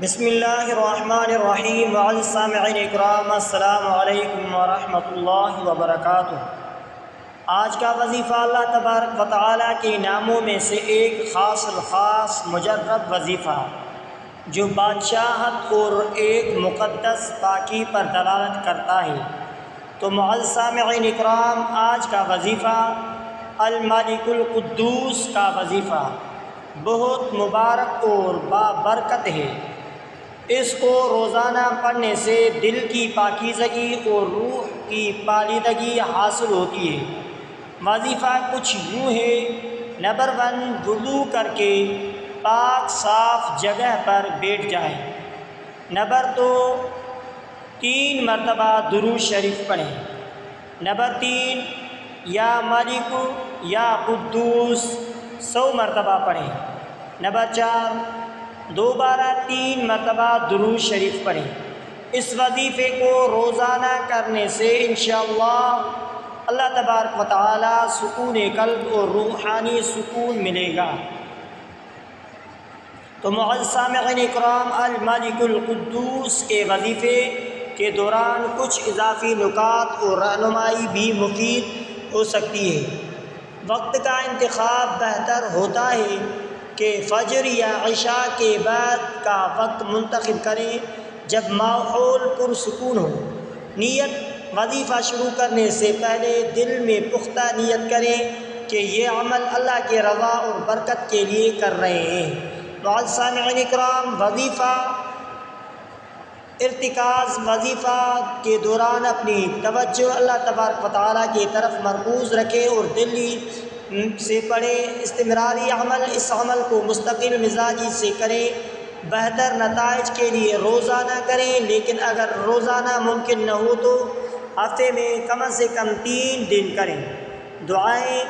بسم اللہ الرحمن الرحیم سامعین اکرام السلام علیکم ورحمۃ اللہ وبرکاتہ۔ آج کا وظیفہ اللہ تبارک و تعالیٰ کے ناموں میں سے ایک خاص مجرب وظیفہ جو بادشاہت اور ایک مقدس پاکی پر دلالت کرتا ہے۔ تو معزز سامعین اکرام، آج کا وظیفہ الملک القدوس کا وظیفہ بہت مبارک اور بابرکت ہے۔ اس کو روزانہ پڑھنے سے دل کی پاکیزگی اور روح کی پالیدگی حاصل ہوتی ہے۔ وظیفہ کچھ یوں ہے: نمبر 1، وضو کر کے پاک صاف جگہ پر بیٹھ جائیں۔ نمبر 2، 3 مرتبہ درود شریف پڑھیں۔ نمبر 3، یا مالک یا قدوس 100 مرتبہ پڑھیں۔ نمبر 4، دوبارہ 3 مرتبہ درود شریف پڑھیں۔ اس وظیفے کو روزانہ کرنے سے انشاءاللہ اللہ تبارک و تعالی سکون قلب اور روحانی سکون ملے گا۔ تو معزز سامعین اکرام، الملک القدوس کے وظیفے کے دوران کچھ اضافی نکات اور رہنمائی بھی مفید ہو سکتی ہے۔ وقت کا انتخاب بہتر ہوتا ہے کہ فجر یا عشاء کے بعد کا وقت منتخب کریں جب ماحول پرسکون ہو۔ نیت: وظیفہ شروع کرنے سے پہلے دل میں پختہ نیت کریں کہ یہ عمل اللہ کے رضا اور برکت کے لیے کر رہے ہیں۔ معزز سامعین اکرام، وظیفہ ارتکاز: وظیفہ کے دوران اپنی توجہ اللہ تبارک و تعالیٰ کی طرف مرکوز رکھیں اور دلی سے پڑھیں۔ استمراری عمل: اس عمل کو مستقل مزاجی سے کریں۔ بہتر نتائج کے لیے روزانہ کریں، لیکن اگر روزانہ ممکن نہ ہو تو ہفتے میں کم سے کم 3 دن کریں۔ دعائیں: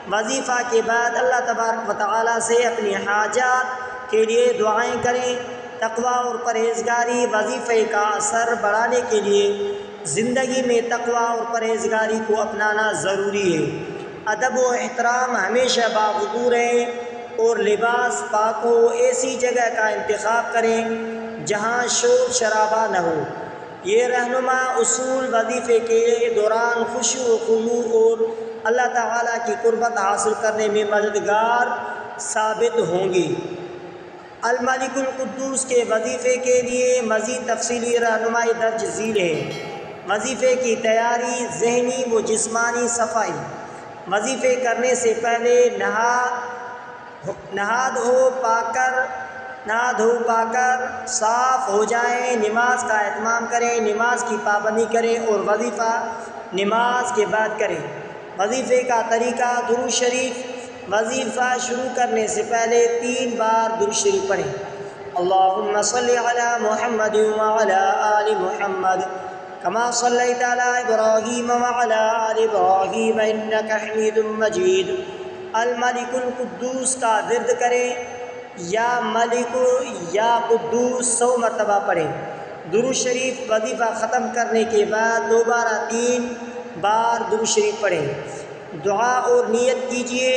وظیفہ کے بعد اللہ تبارک و تعالیٰ سے اپنی حاجات کے لیے دعائیں کریں۔ تقویٰ اور پرہیزگاری: وظیفے کا اثر بڑھانے کے لیے زندگی میں تقویٰ اور پرہیزگاری کو اپنانا ضروری ہے۔ ادب و احترام: ہمیشہ باوضو رہیں اور لباس پاک ہو۔ ایسی جگہ کا انتخاب کریں جہاں شور شرابہ نہ ہو۔ یہ رہنما اصول وظیفے کے دوران خشوع و خضوع اور اللہ تعالیٰ کی قربت حاصل کرنے میں مددگار ثابت ہوں گی۔ الملک القدوس کے وظیفے کے لیے مزید تفصیلی رہنمائی درج ذیل ہے۔ وظیفے کی تیاری: ذہنی و جسمانی صفائی: وظیفے کرنے سے پہلے نہا دھو پا کر صاف ہو جائیں۔ نماز کا اہتمام کریں، نماز کی پابندی کریں اور وظیفہ نماز کے بعد کریں۔ وظیفے کا طریقہ: درود شریف: وظیفہ شروع کرنے سے پہلے 3 بار درود شریف پڑھیں۔ اللہم صلی علی محمد وعلی آل محمد کما صلیت علی ابراہیم وعلی آل ابراہیم انک حمید مجید۔ الملک القدوس کا ورد کریں، یا ملک یا قدوس 100 مرتبہ پڑھیں۔ درود شریف: وظیفہ ختم کرنے کے بعد دوبارہ 3 بار درود شریف پڑھیں۔ دعا اور نیت کیجیے: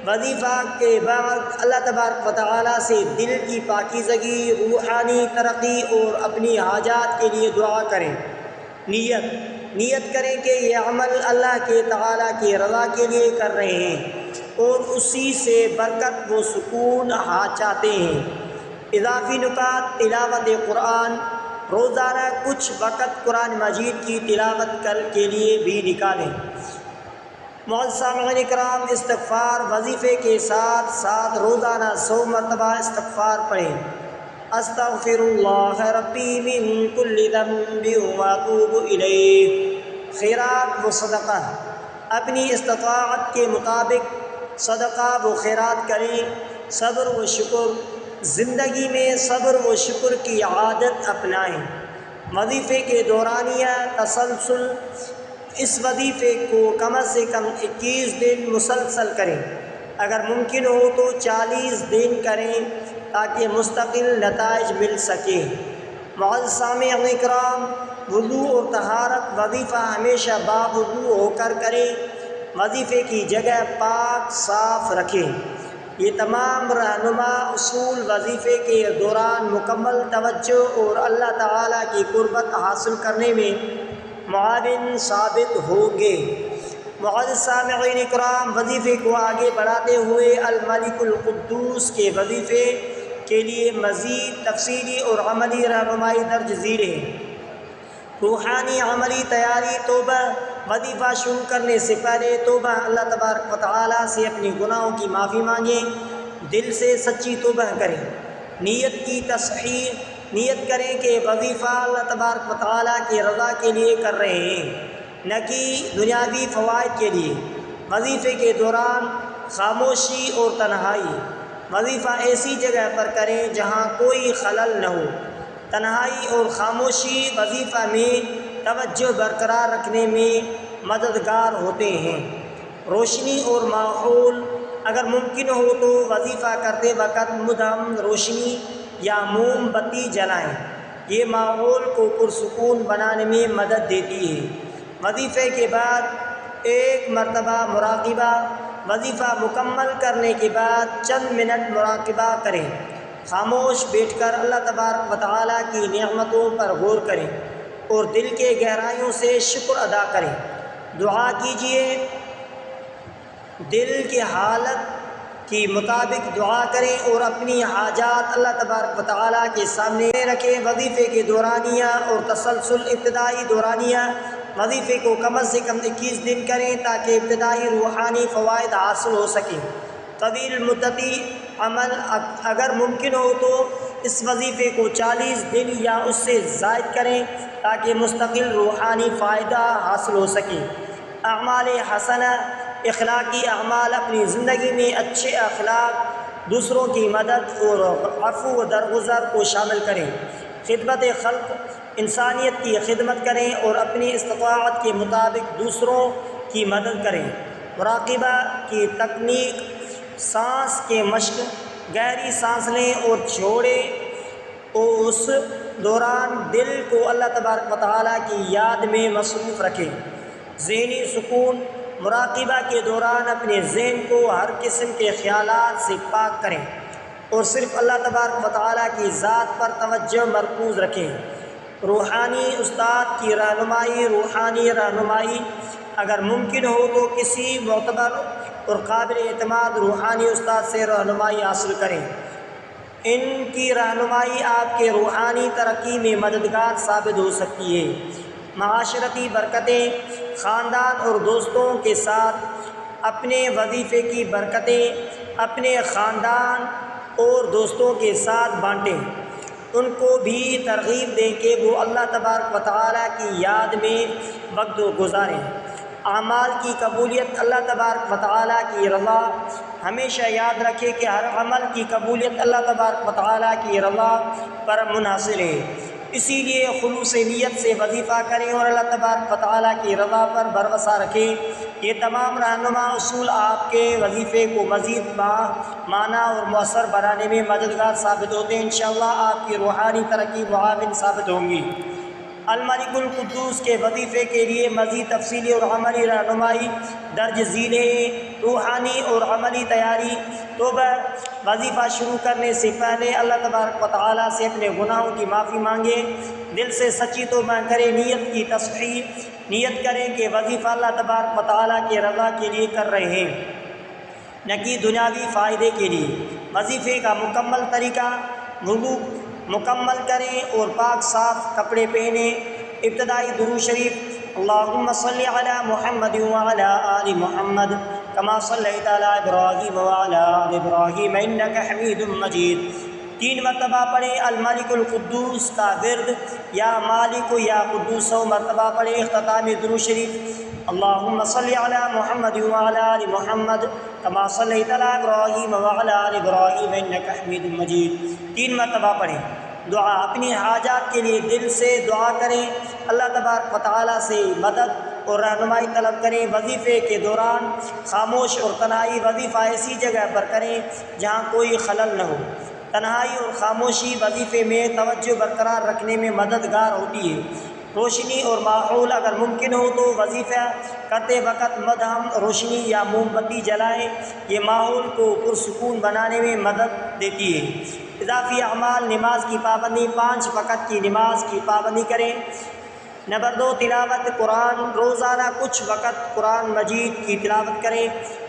وظیفہ کے بعد اللہ تبارک و تعالیٰ سے دل کی پاکیزگی، روحانی ترقی اور اپنی حاجات کے لیے دعا کریں۔ نیت کریں کہ یہ عمل اللہ کے تعالیٰ کی رضا کے لیے کر رہے ہیں اور اسی سے برکت و سکون چاہتے ہیں۔ اضافی نکات: تلاوت قرآن: روزانہ کچھ وقت قرآن مجید کی تلاوت کے لیے بھی نکالیں۔ معزز سامعین اکرام، استغفار: وظیفے کے ساتھ ساتھ روزانہ 100 مرتبہ استغفار پڑھیں۔ استغفر اللہ ربی من کل ذنب واتوب الیہ۔ خیرات و صدقہ: اپنی استطاعت کے مطابق صدقہ و خیرات کریں۔ صبر و شکر: زندگی میں صبر و شکر کی عادت اپنائیں۔ وظیفے کے دورانیہ تسلسل: اس وظیفے کو کم سے کم 21 دن مسلسل کریں، اگر ممکن ہو تو 40 دن کریں تاکہ مستقل نتائج مل سکیں۔ معزز سامعین اکرام، وضو اور طہارت: وظیفہ ہمیشہ باوضو ہو کر کریں۔ وظیفے کی جگہ پاک صاف رکھیں۔ یہ تمام رہنما اصول وظیفے کے دوران مکمل توجہ اور اللہ تعالیٰ کی قربت حاصل کرنے میں معاون ثابت ہوں گے۔ معزز سامعین کرام، وظیفے کو آگے بڑھاتے ہوئے الملک القدوس کے وظیفے کے لیے مزید تفصیلی اور عملی رہنمائی درج ذیل ہے۔ روحانی عملی تیاری۔ توبہ۔ وظیفہ شروع کرنے سے پہلے توبہ، اللہ تبارک و تعالیٰ سے اپنے گناہوں کی معافی مانگیں، دل سے سچی توبہ کریں۔ نیت کی تصحیح۔ نیت کریں کہ وظیفہ اللہ تبارک و تعالیٰ کی رضا کے لیے کر رہے ہیں، نہ کہ دنیاوی فوائد کے لیے۔ وظیفے کے دوران خاموشی اور تنہائی۔ وظیفہ ایسی جگہ پر کریں جہاں کوئی خلل نہ ہو۔ تنہائی اور خاموشی وظیفہ میں توجہ برقرار رکھنے میں مددگار ہوتے ہیں۔ روشنی اور ماحول۔ اگر ممکن ہو تو وظیفہ کرتے وقت مدھم روشنی یا موم بتی جلائیں، یہ ماحول کو پرسکون بنانے میں مدد دیتی ہے۔ وظیفے کے بعد ایک مرتبہ مراقبہ۔ وظیفہ مکمل کرنے کے بعد چند منٹ مراقبہ کریں، خاموش بیٹھ کر اللہ تبارک و تعالیٰ کی نعمتوں پر غور کریں اور دل کے گہرائیوں سے شکر ادا کریں۔ دعا کیجیے، دل کی حالت کے مطابق دعا کریں اور اپنی حاجات اللہ تبارک و تعالیٰ کے سامنے رکھیں۔ وظیفے کے دورانیہ اور تسلسل۔ ابتدائی دورانیہ۔ وظیفے کو کم از کم 21 دن کریں تاکہ ابتدائی روحانی فوائد حاصل ہو سکیں۔ طویل مدتی عمل۔ اگر ممکن ہو تو اس وظیفے کو 40 دن یا اس سے زائد کریں تاکہ مستقل روحانی فائدہ حاصل ہو سکے۔ اعمال حسنہ۔ اخلاقی اعمال۔ اپنی زندگی میں اچھے اخلاق، دوسروں کی مدد اور عفو و درگزر کو شامل کریں۔ خدمت خلق۔ انسانیت کی خدمت کریں اور اپنی استطاعت کے مطابق دوسروں کی مدد کریں۔ مراقبہ کی تکنیک۔ سانس کے مشق۔ گہری سانس لیں اور چھوڑیں اور اس دوران دل کو اللہ تبارک و تعالیٰ کی یاد میں مصروف رکھیں۔ ذہنی سکون۔ مراقبہ کے دوران اپنے ذہن کو ہر قسم کے خیالات سے پاک کریں اور صرف اللہ تبارک و تعالیٰ کی ذات پر توجہ مرکوز رکھیں۔ روحانی استاد کی رہنمائی۔ روحانی رہنمائی۔ اگر ممکن ہو تو کسی معتبر اور قابل اعتماد روحانی استاد سے رہنمائی حاصل کریں۔ ان کی رہنمائی آپ کے روحانی ترقی میں مددگار ثابت ہو سکتی ہے۔ معاشرتی برکتیں۔ خاندان اور دوستوں کے ساتھ اپنے وظیفے کی برکتیں اپنے خاندان اور دوستوں کے ساتھ بانٹیں۔ ان کو بھی ترغیب دیں کہ وہ اللہ تبارک و تعالیٰ کی یاد میں وقت گزاریں۔ اعمال کی قبولیت۔ اللہ تبارک و تعالیٰ کی رضا۔ ہمیشہ یاد رکھیں کہ ہر عمل کی قبولیت اللہ تبارک و تعالیٰ کی رضا پر منحصر ہے، اسی لیے خلوص نیت سے وظیفہ کریں اور اللہ تبارک و تعالیٰ کی رضا پر بھروسہ رکھیں۔ یہ تمام رہنما اصول آپ کے وظیفے کو مزید معنی اور مؤثر بنانے میں مددگار ثابت ہوتے ہیں۔ انشاءاللہ آپ کی روحانی ترقی معاون ثابت ہوں گی۔ الملک القدوس کے وظیفے کے لیے مزید تفصیلی اور عملی رہنمائی درج ذیل ہے۔ روحانی اور عملی تیاری۔ توبہ۔ وظیفہ شروع کرنے سے پہلے اللہ تبارک و تعالیٰ سے اپنے گناہوں کی معافی مانگیں، دل سے سچی توبہ کریں۔ نیت کی تصحیح۔ نیت کریں کہ وظیفہ اللہ تبارک و تعالیٰ کی رضا کے لیے کر رہے ہیں، نہ کہ دنیاوی فائدے کے لیے۔ وظیفے کا مکمل طریقہ۔ وضو مکمل کریں اور پاک صاف کپڑے پہنیں۔ ابتدائی درود شریف۔ اللہم صلی علی محمد وعلی آل محمد کما صلیت علی ابراہیم وعلی آل ابراہیم انک حمید مجید۔ 3 مرتبہ پڑھیں۔ الملک القدوس کا ورد، یا مالک یا قدوس، مرتبہ پڑھیں۔ اختتامی درود شریف۔ اللہم صلی علی محمد وعلی آل محمد کما صلیت علی ابراہیم وعلی آل ابراہیم انک حمید مجید۔ 3 مرتبہ پڑھیں۔ دعا۔ اپنی حاجات کے لیے دل سے دعا کریں، اللہ تبارک و تعالیٰ سے مدد اور رہنمائی طلب کریں۔ وظیفے کے دوران خاموش اور تنہائی۔ وظیفہ ایسی جگہ پر کریں جہاں کوئی خلل نہ ہو۔ تنہائی اور خاموشی وظیفے میں توجہ برقرار رکھنے میں مددگار ہوتی ہے۔ روشنی اور ماحول اگر ممکن ہو تو وظیفہ کرتے وقت مدھم روشنی یا موم بتی جلائیں، یہ ماحول کو پرسکون بنانے میں مدد دیتی ہے۔ اضافی اعمال: نماز کی پابندی، 5 وقت کی نماز کی پابندی کریں۔ نمبر 2، تلاوت قرآن، روزانہ کچھ وقت قرآن مجید کی تلاوت کریں۔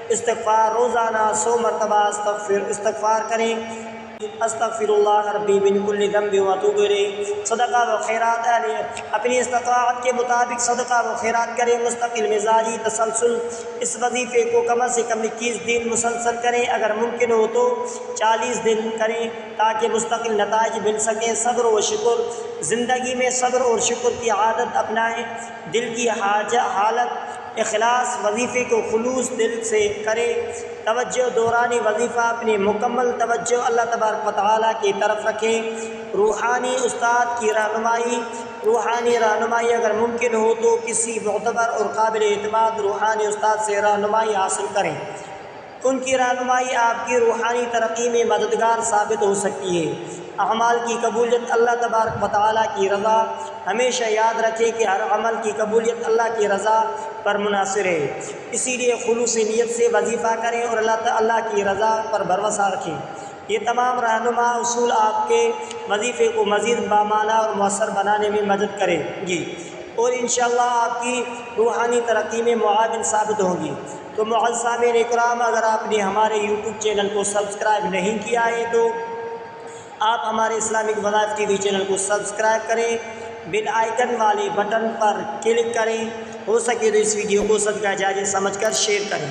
استغفار، روزانہ 100 مرتبہ استغفار کریں۔ استغفر اللہ ربی من کل ذنب واتوب الیہ۔ صدقہ و خیرات، اپنی استطاعت کے مطابق صدقہ و خیرات کریں۔ مستقل مزاجی تسلسل، اس وظیفے کو کم از کم 21 دن مسلسل کریں، اگر ممکن ہو تو 40 دن کریں تاکہ مستقل نتائج مل سکیں۔ صبر و شکر، زندگی میں صبر اور شکر کی عادت اپنائیں۔ دل کی حالت اخلاص، وظیفے کو خلوص دل سے کریں۔ توجہ، دورانی وظیفہ اپنی مکمل توجہ اللہ تبارک و تعالیٰ کی طرف رکھیں۔ روحانی استاد کی رہنمائی، روحانی رہنمائی اگر ممکن ہو تو کسی معتبر اور قابل اعتماد روحانی استاد سے رہنمائی حاصل کریں، ان کی رہنمائی آپ کی روحانی ترقی میں مددگار ثابت ہو سکتی ہے۔ اعمال کی قبولیت، اللہ تبارک و تعالیٰ کی رضا، ہمیشہ یاد رکھیں کہ ہر عمل کی قبولیت اللہ کی رضا پر منحصر ہے، اسی لیے خلوص نیت سے وظیفہ کریں اور اللہ کی رضا پر بھروسہ رکھیں۔ یہ تمام رہنما اصول آپ کے وظیفے کو مزید بامعنی اور مؤثر بنانے میں مدد کریں گی اور انشاءاللہ آپ کی روحانی ترقی میں معاون ثابت ہوں گی۔ تو معزز سامعین اکرام، اگر آپ نے ہمارے یوٹیوب چینل کو سبسکرائب نہیں کیا ہے تو آپ ہمارے اسلامک وظائف ٹی وی چینل کو سبسکرائب کریں، بیل آئیکن والے بٹن پر کلک کریں، ہو سکے تو اس ویڈیو کو صدقہ جاریہ سمجھ کر شیئر کریں۔